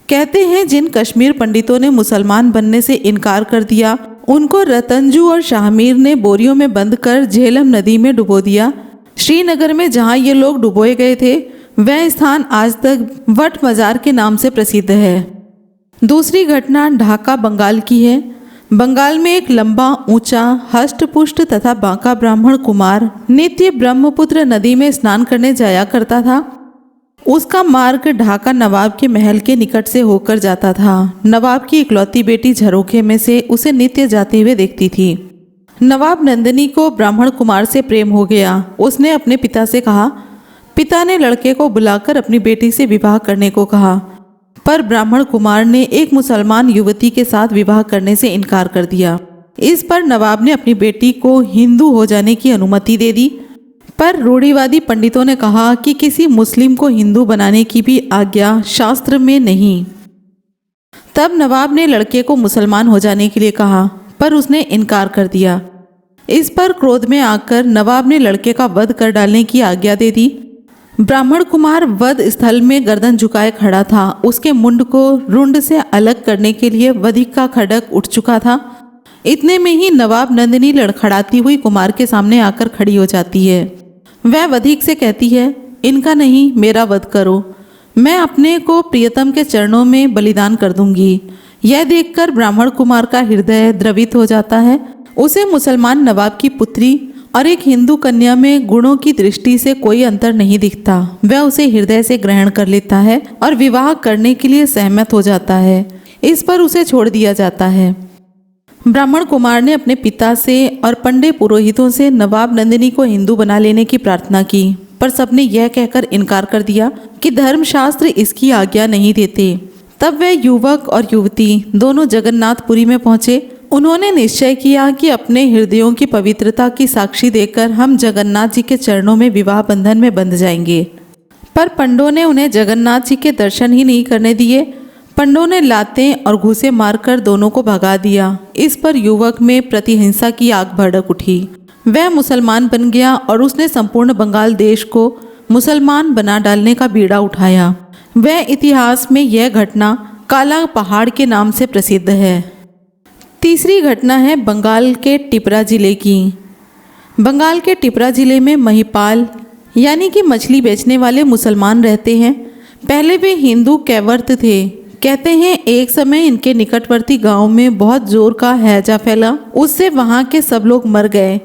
कहते हैं जिन कश्मीर पंडितों ने मुसलमान बनने से इनकार कर दिया उनको रतनजू और शाहमीर ने बोरियों में बंद कर झेलम नदी में डुबो दिया। श्रीनगर में जहाँ ये लोग डुबोए गए थे वह स्थान आज तक वट मजार के नाम से प्रसिद्ध है। दूसरी घटना ढाका बंगाल की है। बंगाल में एक लंबा, ऊंचा, हष्ट-पुष्ट तथा बांका ब्राह्मण कुमार नित्य ब्रह्मपुत्र नदी में स्नान करने जाया करता था। उसका मार्ग ढाका नवाब के महल के निकट से होकर जाता था। नवाब की इकलौती बेटी झरोखे में से उसे नित्य जाते हुए देखती थी। नवाब नंदिनी को ब्राह्मण कुमार से प्रेम हो गया। उसने अपने पिता से कहा। पिता ने लड़के को बुलाकर अपनी बेटी से विवाह करने को कहा, पर ब्राह्मण कुमार ने एक मुसलमान युवती के साथ विवाह करने से इनकार कर दिया। इस पर नवाब ने अपनी बेटी को हिंदू हो जाने की अनुमति दे दी, पर रूढ़िवादी पंडितों ने कहा कि किसी मुस्लिम को हिंदू बनाने की भी आज्ञा शास्त्र में नहीं। तब नवाब ने लड़के को मुसलमान हो जाने के लिए कहा, पर उसने इनकार कर दिया। इस पर क्रोध में आकर नवाब ने लड़के का वध कर डालने की आज्ञा दे दी। ब्राह्मण कुमार वध स्थल में गर्दन झुकाए खड़ा था। उसके मुंड को रुंड से अलग करने के लिए वधिक का खड़क उठ चुका था। इतने में ही नवाब नंदिनी लड़खड़ाती हुई कुमार के सामने आकर खड़ी हो जाती है। वह वधिक से कहती है, इनका नहीं मेरा वध करो, मैं अपने को प्रियतम के चरणों में बलिदान कर दूंगी। यह देखकर ब्राह्मण कुमार का हृदय द्रवित हो जाता है। उसे मुसलमान नवाब की पुत्री और एक हिंदू कन्या में गुणों की दृष्टि से कोई अंतर नहीं दिखता। वह उसे हृदय से ग्रहण कर लेता है और विवाह करने के लिए सहमत हो जाता है। इस पर उसे छोड़ दिया जाता है। ब्राह्मण कुमार ने अपने पिता से और पंडित पुरोहितों से नवाब नंदिनी को हिंदू बना लेने की प्रार्थना की, पर सबने यह कहकर इनकार कर दिया कि धर्मशास्त्र इसकी आज्ञा नहीं देते। तब वह युवक और युवती दोनों जगन्नाथपुरी में पहुंचे। उन्होंने निश्चय किया कि अपने हृदयों की पवित्रता की साक्षी देकर हम जगन्नाथ जी के चरणों में विवाह बंधन में बंध जाएंगे। पर पंडों ने उन्हें जगन्नाथ जी के दर्शन ही नहीं करने दिए। पंडों ने लातें और घूंसे मारकर दोनों को भगा दिया। इस पर युवक में प्रतिहिंसा की आग भड़क उठी। वह मुसलमान बन गया और उसने संपूर्ण बंगाल देश को मुसलमान बना डालने का बीड़ा उठाया। वह इतिहास में यह घटना काला पहाड़ के नाम से प्रसिद्ध है। तीसरी घटना है बंगाल के टिपरा जिले की। बंगाल के टिपरा जिले में महिपाल यानी कि मछली बेचने वाले मुसलमान रहते हैं। पहले वे हिंदू कैवर्त थे। कहते हैं एक समय इनके निकटवर्ती गांव में बहुत जोर का हैजा फैला, उससे वहां के सब लोग मर गए।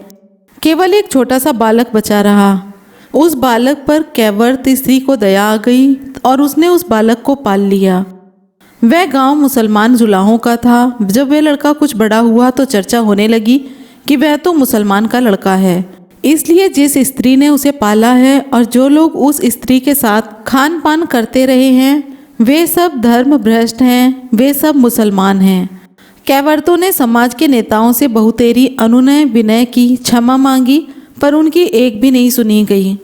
केवल एक छोटा सा बालक बचा रहा। उस बालक पर कैवर्त स्त्री को दया आ गई और उसने उस बालक को पाल लिया। वह गांव मुसलमान जुलाहों का था। जब वह लड़का कुछ बड़ा हुआ तो चर्चा होने लगी कि वह तो मुसलमान का लड़का है। इसलिए जिस स्त्री ने उसे पाला है और जो लोग उस स्त्री के साथ खान पान करते रहे हैं वे सब धर्म भ्रष्ट हैं, वे सब मुसलमान हैं। कैवर्तों ने समाज के नेताओं से बहुतेरी अनुनय विनय की, क्षमा मांगी, पर उनकी एक भी नहीं सुनी गई।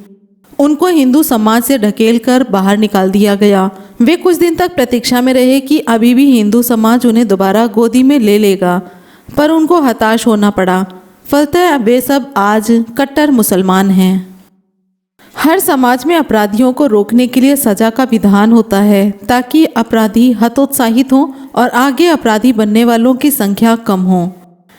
उनको हिंदू समाज से ढकेल कर बाहर निकाल दिया गया। वे कुछ दिन तक प्रतीक्षा में रहे कि अभी भी हिंदू समाज उन्हें दोबारा गोदी में ले लेगा, पर उनको हताश होना पड़ा। फलतः वे सब आज कट्टर मुसलमान हैं। हर समाज में अपराधियों को रोकने के लिए सजा का विधान होता है ताकि अपराधी हतोत्साहित हों और आगे अपराधी बनने वालों की संख्या कम हो।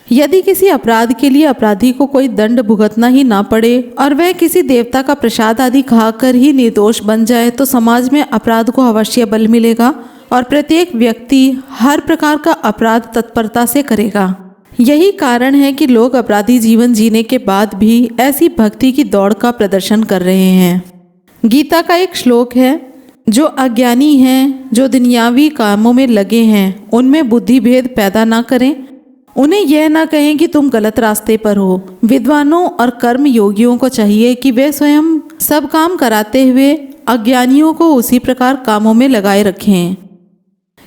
यदि किसी अपराध के लिए अपराधी को कोई दंड भुगतना ही ना पड़े और वह किसी देवता का प्रसाद आदि खाकर ही निर्दोष बन जाए तो समाज में अपराध को अवश्य बल मिलेगा और प्रत्येक व्यक्ति हर प्रकार का अपराध तत्परता से करेगा। यही कारण है कि लोग अपराधी जीवन जीने के बाद भी ऐसी भक्ति की दौड़ का प्रदर्शन कर रहे हैं। गीता का एक श्लोक है, जो अज्ञानी हैं, जो दुनियावी कामों में लगे हैं, उनमें बुद्धि भेद पैदा ना करें। उन्हें यह ना कहें कि तुम गलत रास्ते पर हो। विद्वानों और कर्म योगियों को चाहिए कि वे स्वयं सब काम कराते हुए अज्ञानियों को उसी प्रकार कामों में लगाए रखें।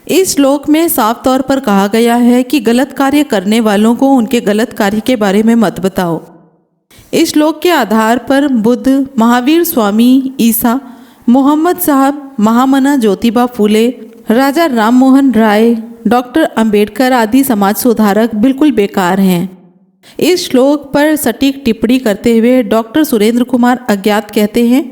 इस श्लोक में साफ तौर पर कहा गया है कि गलत कार्य करने वालों को उनके गलत कार्य के बारे में मत बताओ। इस श्लोक के आधार पर बुद्ध, महावीर स्वामी, ईसा, मोहम्मद साहब, महामना ज्योतिबा फूले, राजा राम मोहन राय, डॉक्टर अंबेडकर आदि समाज सुधारक बिल्कुल बेकार हैं। इस श्लोक पर सटीक टिप्पणी करते हुए डॉक्टर सुरेंद्र कुमार अज्ञात कहते हैं,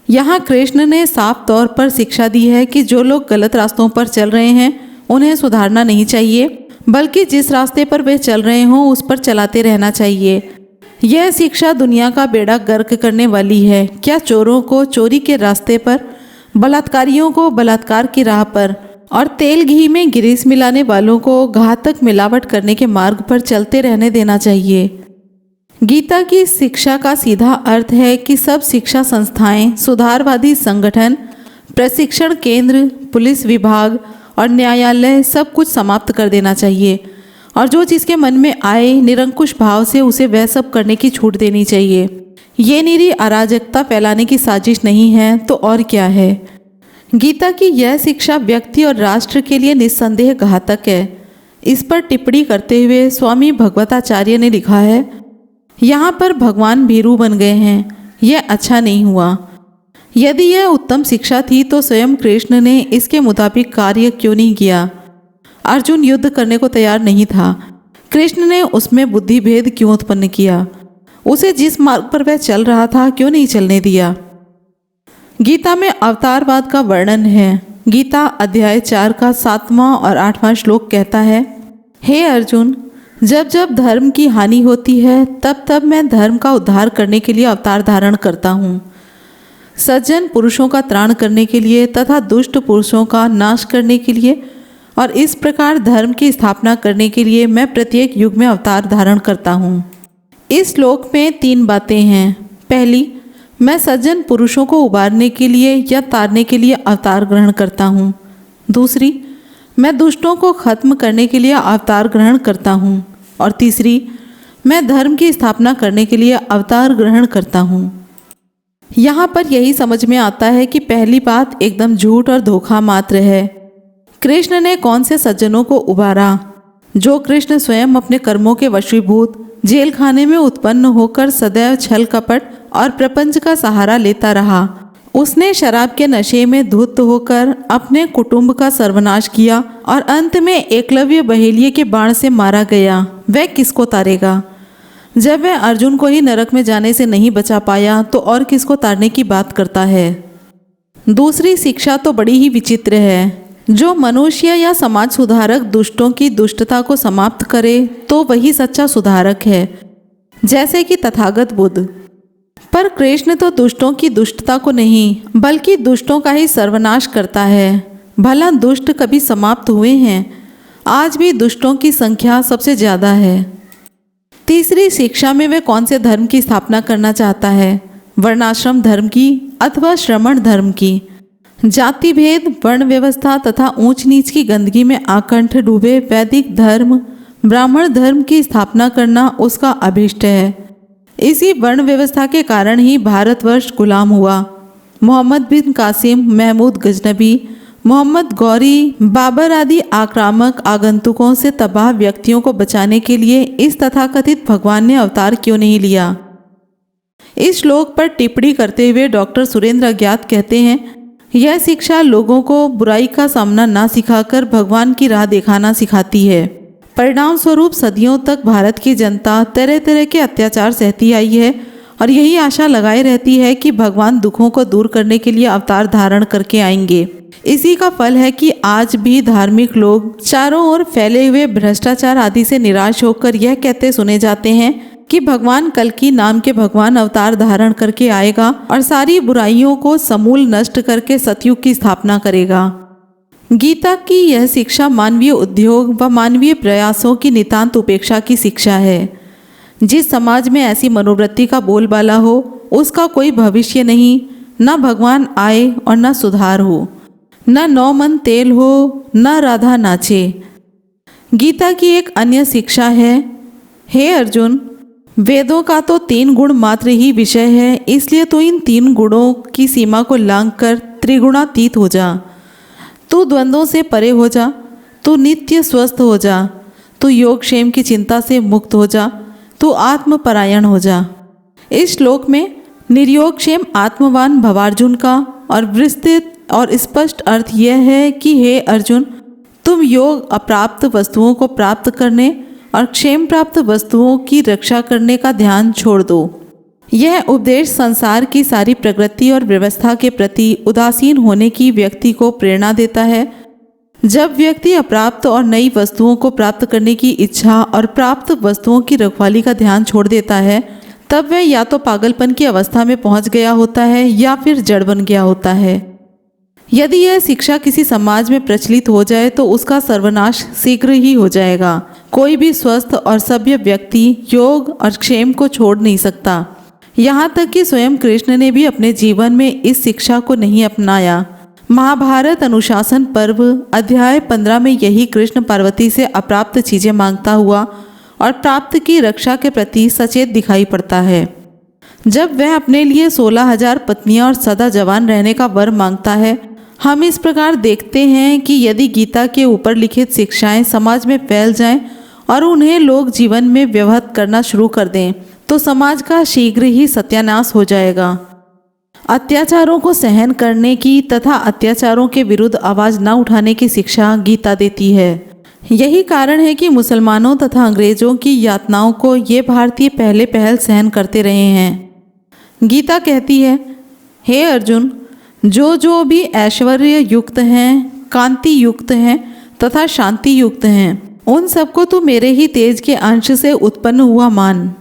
यहाँ कृष्ण ने साफ तौर पर शिक्षा दी है कि जो लोग गलत रास्तों पर चल रहे हैं उन्हें सुधारना नहीं चाहिए, बल्कि जिस रास्ते पर वे चल रहे हों उस पर चलाते रहना चाहिए। यह शिक्षा दुनिया का बेड़ा गर्क करने वाली है। क्या चोरों को चोरी के रास्ते पर, बलात्कारियों को बलात्कार की राह पर और तेल घी में गिरीस मिलाने वालों को घातक मिलावट करने के मार्ग पर चलते रहने देना चाहिए। गीता की शिक्षा का सीधा अर्थ है कि सब शिक्षा संस्थाएं, सुधारवादी संगठन, प्रशिक्षण केंद्र, पुलिस विभाग और न्यायालय सब कुछ समाप्त कर देना चाहिए और जो जिसके मन में आए निरंकुश भाव से उसे वह सब करने की छूट देनी चाहिए। ये निरी अराजकता फैलाने की साजिश नहीं है तो और क्या है। गीता की यह शिक्षा व्यक्ति और राष्ट्र के लिए निस्संदेह घातक है। इस पर टिप्पणी करते हुए स्वामी भगवताचार्य ने लिखा है, यहाँ पर भगवान भीरू बन गए हैं। यह अच्छा नहीं हुआ। यदि यह उत्तम शिक्षा थी तो स्वयं कृष्ण ने इसके मुताबिक कार्य क्यों नहीं किया। अर्जुन युद्ध करने को तैयार नहीं था। कृष्ण ने उसमें बुद्धि भेद क्यों उत्पन्न किया। उसे जिस मार्ग पर वह चल रहा था क्यों नहीं चलने दिया। गीता में अवतारवाद का वर्णन है। गीता अध्याय 4 का 7वां और 8वां श्लोक कहता है, हे अर्जुन, जब जब धर्म की हानि होती है तब तब मैं धर्म का उद्धार करने के लिए अवतार धारण करता हूँ। सज्जन पुरुषों का त्राण करने के लिए तथा दुष्ट पुरुषों का नाश करने के लिए और इस प्रकार धर्म की स्थापना करने के लिए मैं प्रत्येक युग में अवतार धारण करता हूँ। इस श्लोक में 3 बातें हैं। पहली, मैं सज्जन पुरुषों को उबारने के लिए या तारने के लिए अवतार ग्रहण करता हूँ। दूसरी, मैं दुष्टों को खत्म करने के लिए अवतार ग्रहण करता हूँ। और तीसरी, मैं धर्म की स्थापना करने के लिए अवतार ग्रहण करता हूँ। यहाँ पर यही समझ में आता है कि पहली बात एकदम झूठ और धोखा मात्र है। कृष्ण ने कौन से सज्जनों को उबारा? जो कृष्ण स्वयं अपने कर्मों के वशीभूत जेल खाने में उत्पन्न होकर सदैव छल कपट और प्रपंच का सहारा लेता रहा, उसने शराब के नशे में धुत होकर अपने कुटुंब का सर्वनाश किया और अंत में एकलव्य बहेलिये के बाण से मारा गया। वह किसको तारेगा? जब वह अर्जुन को ही नरक में जाने से नहीं बचा पाया तो और किसको तारने की बात करता है। दूसरी शिक्षा तो बड़ी ही विचित्र है। जो मनुष्य या समाज सुधारक दुष्टों की दुष्टता को समाप्त करे तो वही सच्चा सुधारक है, जैसे कि तथागत बुद्ध। पर कृष्ण तो दुष्टों की दुष्टता को नहीं बल्कि दुष्टों का ही सर्वनाश करता है। भला दुष्ट कभी समाप्त हुए हैं? आज भी दुष्टों की संख्या सबसे ज़्यादा है। तीसरी शिक्षा में वह कौन से धर्म की स्थापना करना चाहता है? वर्णाश्रम धर्म की अथवा श्रमण धर्म की? जाति भेद, वर्ण व्यवस्था तथा ऊंच नीच की गंदगी में आकंठ डूबे वैदिक धर्म ब्राह्मण धर्म की स्थापना करना उसका अभीष्ट है। इसी वर्ण व्यवस्था के कारण ही भारतवर्ष गुलाम हुआ। मोहम्मद बिन कासिम, महमूद गजनबी, मोहम्मद गौरी, बाबर आदि आक्रामक आगंतुकों से तबाह व्यक्तियों को बचाने के लिए इस तथाकथित भगवान ने अवतार क्यों नहीं लिया? इस श्लोक पर टिप्पणी करते हुए डॉक्टर सुरेंद्र अज्ञात कहते हैं, यह शिक्षा लोगों को बुराई का सामना ना सिखाकर भगवान की राह दिखाना सिखाती है। परिणाम स्वरूप सदियों तक भारत की जनता तरह तरह के अत्याचार सहती आई है और यही आशा लगाए रहती है कि भगवान दुखों को दूर करने के लिए अवतार धारण करके आएंगे। इसी का फल है कि आज भी धार्मिक लोग चारों ओर फैले हुए भ्रष्टाचार आदि से निराश होकर यह कहते सुने जाते हैं कि भगवान कल्कि नाम के भगवान अवतार धारण करके आएगा और सारी बुराइयों को समूल नष्ट करके सतयुग की स्थापना करेगा। गीता की यह शिक्षा मानवीय उद्योग व मानवीय प्रयासों की नितांत उपेक्षा की शिक्षा है। जिस समाज में ऐसी मनोवृत्ति का बोलबाला हो उसका कोई भविष्य नहीं, न भगवान आए और न सुधार हो, न नौ मन तेल हो, न राधा नाचे। गीता की एक अन्य शिक्षा है, हे अर्जुन, वेदों का तो 3 गुण मात्र ही विषय है, इसलिए तो इन 3 गुणों की सीमा को लांघकर त्रिगुणातीत हो जा। तू द्वंद्वों से परे हो जा, तू नित्य स्वस्थ हो जा, तू योग क्षेम की चिंता से मुक्त हो जा, तू आत्मपरायण हो जा। इस श्लोक में निर्योग क्षेम आत्मवान भवार्जुन का और विस्तृत और स्पष्ट अर्थ यह है कि हे अर्जुन, तुम योग अप्राप्त वस्तुओं को प्राप्त करने और क्षेम प्राप्त वस्तुओं की रक्षा करने का ध्यान छोड़ दो। यह उपदेश संसार की सारी प्रकृति और व्यवस्था के प्रति उदासीन होने की व्यक्ति को प्रेरणा देता है। जब व्यक्ति अप्राप्त और नई वस्तुओं को प्राप्त करने की इच्छा और प्राप्त वस्तुओं की रखवाली का ध्यान छोड़ देता है, तब वह या तो पागलपन की अवस्था में पहुंच गया होता है या फिर जड़ बन गया होता है। यदि यह शिक्षा किसी समाज में प्रचलित हो जाए तो उसका सर्वनाश शीघ्र ही हो जाएगा। कोई भी स्वस्थ और सभ्य व्यक्ति योग और क्षेम को छोड़ नहीं सकता। यहाँ तक कि स्वयं कृष्ण ने भी अपने जीवन में इस शिक्षा को नहीं अपनाया। महाभारत अनुशासन पर्व अध्याय 15 में यही कृष्ण पार्वती से अप्राप्त चीजें मांगता हुआ और प्राप्त की रक्षा के प्रति सचेत दिखाई पड़ता है। जब वह अपने लिए 16,000 पत्नियां और सदा जवान रहने का वर मांगता है, हम इस प्रकार देखते हैं कि यदि गीता के ऊपर लिखित शिक्षाएं समाज में फैल जाएं और उन्हें लोग जीवन में व्यवहार करना शुरू कर दें तो समाज का शीघ्र ही सत्यानाश हो जाएगा। अत्याचारों को सहन करने की तथा अत्याचारों के विरुद्ध आवाज न उठाने की शिक्षा गीता देती है। यही कारण है कि मुसलमानों तथा अंग्रेजों की यातनाओं को ये भारतीय पहले पहल सहन करते रहे हैं। गीता कहती है, हे अर्जुन, जो भी ऐश्वर्य युक्त हैं, कांति युक्त हैं तथा शांति युक्त हैं, उन सबको तू मेरे ही तेज के अंश से उत्पन्न हुआ मान।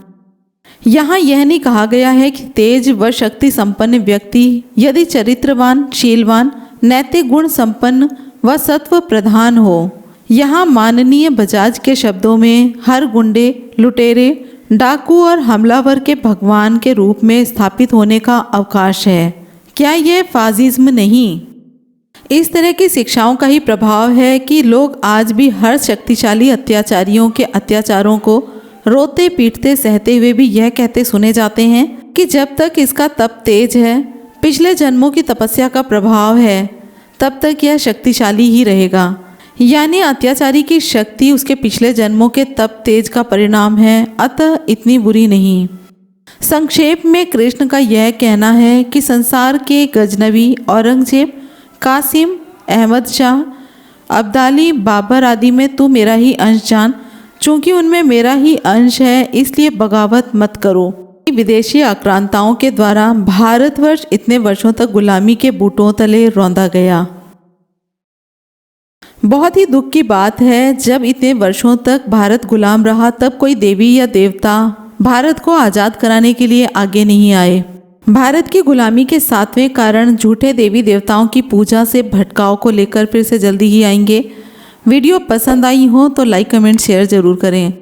यहाँ यह नहीं कहा गया है कि तेज व शक्ति संपन्न व्यक्ति यदि चरित्रवान, शीलवान, नैतिक गुण संपन्न व सत्व प्रधान हो। यहाँ माननीय बजाज के शब्दों में हर गुंडे, लुटेरे, डाकू और हमलावर के भगवान के रूप में स्थापित होने का अवकाश है। क्या यह फाजिज्म नहीं? इस तरह की शिक्षाओं का ही प्रभाव है कि लोग आज भी हर शक्तिशाली अत्याचारियों के अत्याचारों को रोते पीटते सहते हुए भी यह कहते सुने जाते हैं कि जब तक इसका तप तेज है, पिछले जन्मों की तपस्या का प्रभाव है, तब तक यह शक्तिशाली ही रहेगा। यानी अत्याचारी की शक्ति उसके पिछले जन्मों के तप तेज का परिणाम है, अतः इतनी बुरी नहीं। संक्षेप में कृष्ण का यह कहना है कि संसार के गजनवी, औरंगजेब, कासिम, अहमद शाह, अब्दाली, बाबर आदि में तू मेरा ही अंश जान। चूंकि उनमें मेरा ही अंश है इसलिए बगावत मत करो। विदेशी आक्रांताओं के द्वारा भारतवर्ष इतने वर्षों तक गुलामी के बूटों तले रौंदा गया। बहुत ही दुख की बात है, जब इतने वर्षों तक भारत गुलाम रहा तब कोई देवी या देवता भारत को आज़ाद कराने के लिए आगे नहीं आए। भारत की गुलामी के 7वें कारण झूठे देवी देवताओं की पूजा से भटकाव को लेकर फिर से जल्दी ही आएंगे। वीडियो पसंद आई हो तो लाइक कमेंट शेयर ज़रूर करें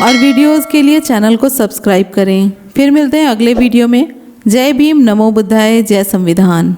और वीडियोस के लिए चैनल को सब्सक्राइब करें। फिर मिलते हैं अगले वीडियो में। जय भीम, नमो बुद्धाय, जय संविधान।